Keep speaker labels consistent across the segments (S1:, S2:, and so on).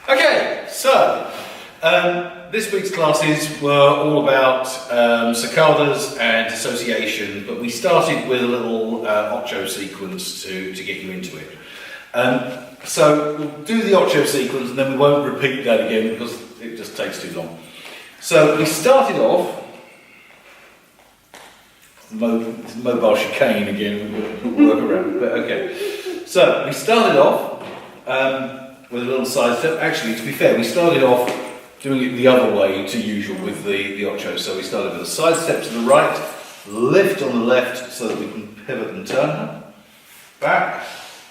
S1: Okay, so this week's classes were all about sacadas and dissociation, but we started with a little ocho sequence to get you into it. So we'll do the ocho sequence and then we won't repeat that again because it just takes too long. So we started off, mobile chicane again, we'll work around, but okay. So we started off with a little side step. Actually, to be fair, we started off doing it the other way to usual with the ocho. So we started with a side step to the right, lift on the left so that we can pivot and turn her. Back,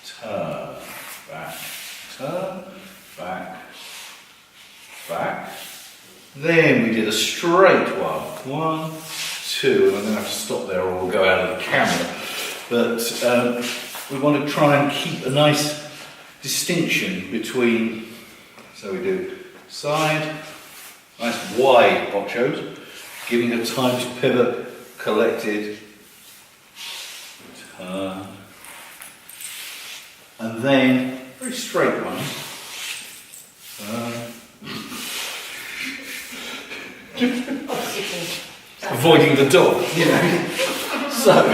S1: turn, back, turn, back, back. Then we did a straight one. 1, 2, and I'm going to have to stop there or we'll go out of the camera. But we want to try and keep a nice distinction between, so we do side, nice wide ochos, giving her time to pivot, collected, turn, and then very straight one. Avoiding the dog, you know. So.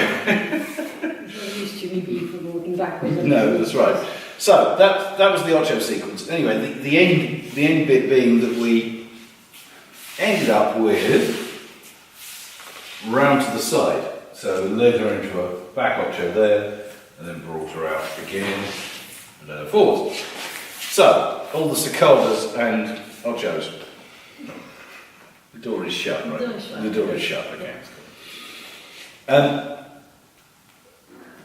S2: Used to be from walking backwards.
S1: No, that's right. So that was the ocho sequence. Anyway, the end bit being that we ended up with round to the side. So led her into a back ocho there, and then brought her out again, and led her forward. So all the sacadas and ochos. The door is shut, right? The door is shut. Okay.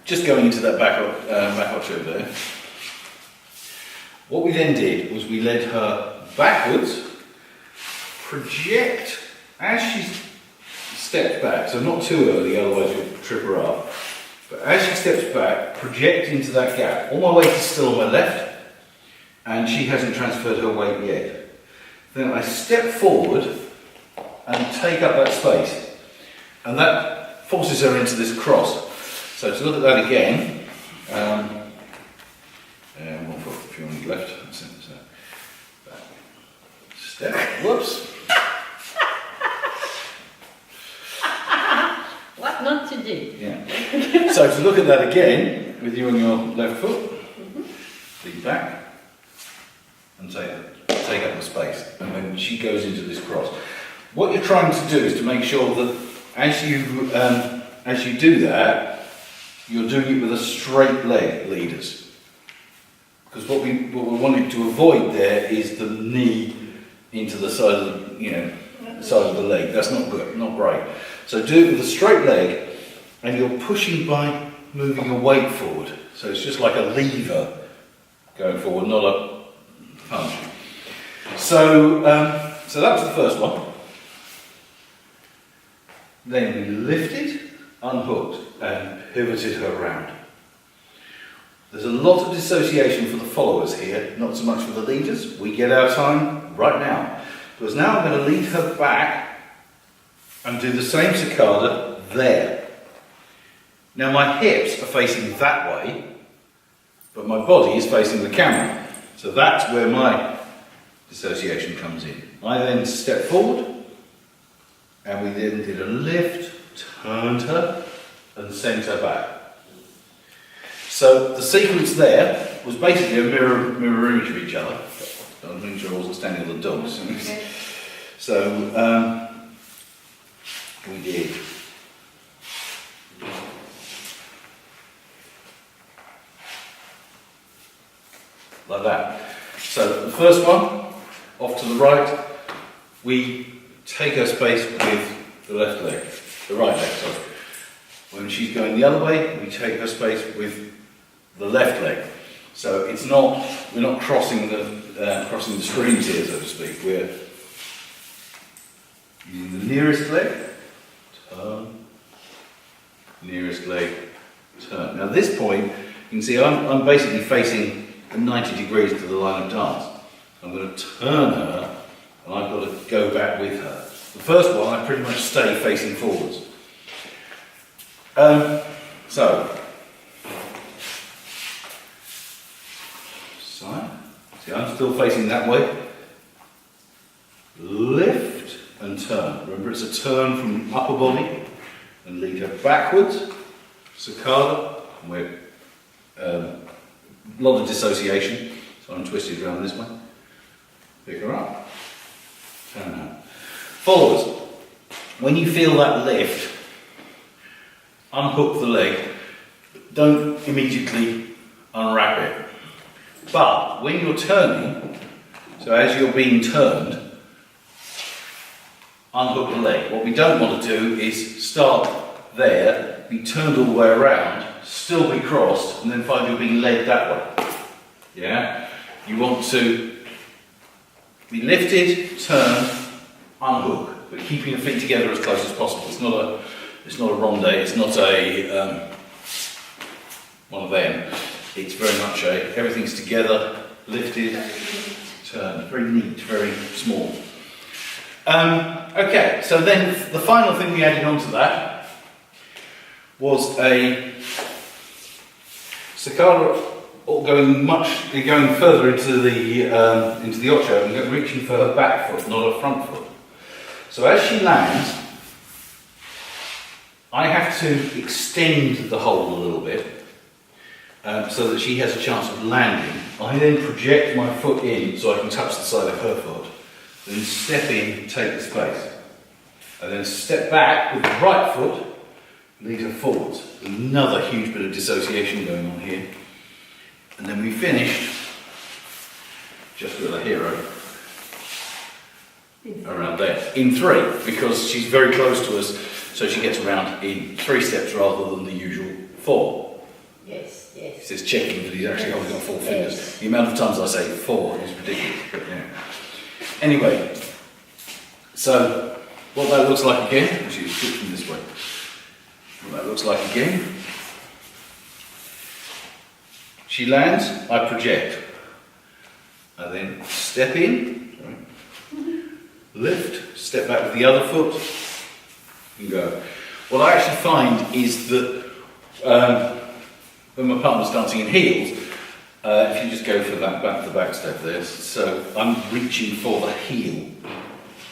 S1: Just going into that back ocho there. What we then did was we led her backwards, project as she steps back, so not too early, otherwise you'll trip her up. But as she steps back, project into that gap. All my weight is still on my left, and she hasn't transferred her weight yet. Then I step forward and take up that space, and that forces her into this cross. So to look at that again, and one foot if you want to left, so back, step, whoops.
S2: What not to do?
S1: Yeah. So to look at that again, with you on your left foot, lean back, and take up the space, and then she goes into this cross. What you're trying to do is to make sure that as you do that, you're doing it with a straight leg, leaders. Because what we wanted to avoid there is the knee into the side of the side of the leg. That's not good, not great. So do it with a straight leg, and you're pushing by moving your weight forward. So it's just like a lever going forward, not a punch. So so that was the first one. Then we lifted, unhooked, and pivoted her around. There's a lot of dissociation for the followers here, not so much for the leaders. We get our time right now. Because now I'm going to lead her back and do the same sacada there. Now my hips are facing that way, but my body is facing the camera. So that's where my dissociation comes in. I then step forward, and we then did a lift, turned her, and sent her back. So the sequence there was basically a mirror image of each other. I'm making sure I wasn't standing on the dogs. Okay. So we did like that. So the first one, off to the right, we take her space with the left leg, the right leg, sorry. When she's going the other way, we take her space with the left leg. So it's not, we're not crossing the streams here, so to speak. We're using the nearest leg, turn, nearest leg, turn. Now at this point, you can see I'm basically facing 90 degrees to the line of dance. I'm going to turn her, and I've got to go back with her. The first one, I pretty much stay facing forwards. So, side, See, I'm still facing that way. Lift and turn. Remember, it's a turn from upper body, and lead her backwards. Sacada, and we're a lot of dissociation, so I'm twisted around this way. Pick her up. Turn her. Forwards. When you feel that lift, unhook the leg. Don't immediately unwrap it. But when you're turning, so as you're being turned, unhook the leg. What we don't want to do is start there, be turned all the way around, still be crossed, and then find you're being led that way. Yeah? You want to be lifted, turn, unhook, but keeping your feet together as close as possible. It's not a ronde, it's not a one of them. It's very much everything's together, lifted, turned. Very neat, very small. Okay, so then the final thing we added onto that was a Sacada going further into the ocho and reaching for her back foot, not her front foot. So as she lands, I have to extend the hold a little bit so that she has a chance of landing. I then project my foot in so I can touch the side of her foot. Then step in, take the space. And then step back with the right foot, lead her forwards. Another huge bit of dissociation going on here. And then we finished just with a hero around there. In 3, because she's very close to us, so she gets around in 3 steps rather than the usual 4.
S2: Yes, yes.
S1: It's checking that he's actually holding on 4 fingers. The amount of times I say 4 is ridiculous, but yeah. Anyway, so what that looks like again, actually switching this way. What that looks like again. She lands, I project. I then step in, lift, step back with the other foot, and go. What I actually find is that when my partner's dancing in heels, if you just go for that back step there, so I'm reaching for the heel.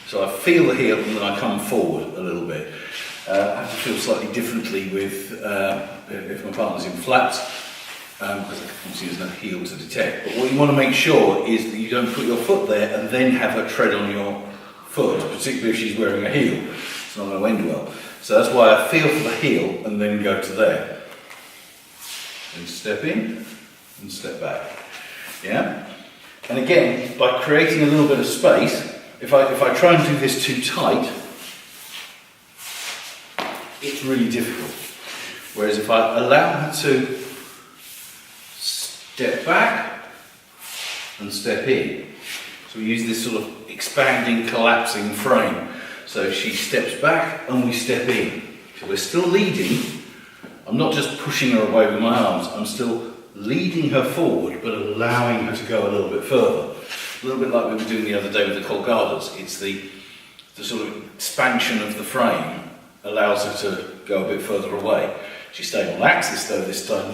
S1: So I feel the heel and then I come forward a little bit. I have to feel slightly differently with if my partner's in flats, because obviously there's no heel to detect. But what you want to make sure is that you don't put your foot there and then have her tread on your foot, particularly if she's wearing a heel. It's not going to end well. So that's why I feel for the heel and then go to there. And step in and step back. Yeah? And again, by creating a little bit of space, if I try and do this too tight, it's really difficult. Whereas if I allow her to step back and step in, so we use this sort of expanding, collapsing frame. So she steps back and we step in. So we're still leading. I'm not just pushing her away with my arms, I'm still leading her forward but allowing her to go a little bit further. A little bit like we were doing the other day with the colgadas. It's the sort of expansion of the frame allows her to go a bit further away. She's staying on axis though this time,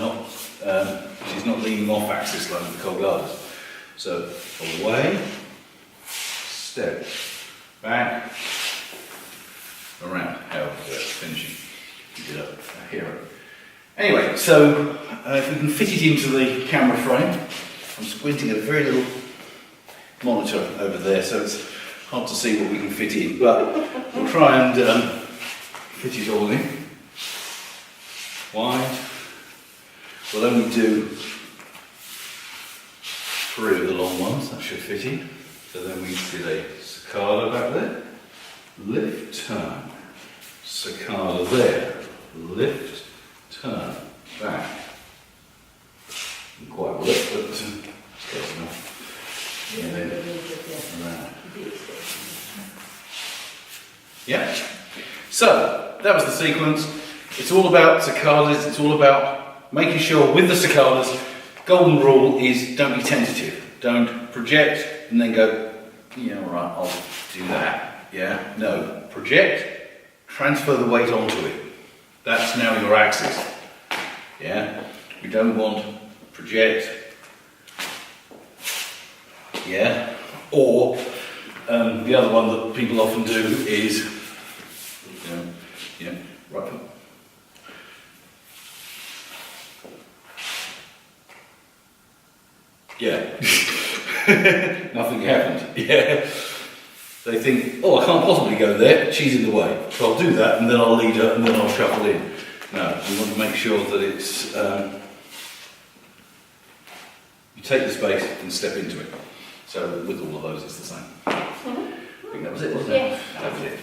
S1: she's not leaning off axis like with the colgadas. So away, step, back, around, however finishing. You did a hero. Anyway, so if we can fit it into the camera frame, I'm squinting at a very little monitor over there, so it's hard to see what we can fit in, but we'll try and fit it all in. Wide. We'll only do 3 of the long ones, that should fit in. So then we did a Sacada back there, lift, turn, Sacada there, lift, turn, back. Not quite work, but it's close enough. And then around. Yeah. So that was the sequence. It's all about Sacadas. It's all about making sure with the Sacadas, golden rule is don't be tentative. Don't project and then go, yeah, all right, I'll do that. Yeah. No. Project. Transfer the weight onto it. That's now your axis. Yeah. We don't want project, Yeah. Or the other one that people often do is, right foot. Yeah. Nothing happened. Yeah. They think, oh, I can't possibly go there, she's in the way. So I'll do that, and then I'll lead her, and then I'll shuffle in. No, we want to make sure that it's, you take the space and step into it. So with all of those, it's the same. I think that was it, wasn't it?
S2: Yes.
S1: That was it.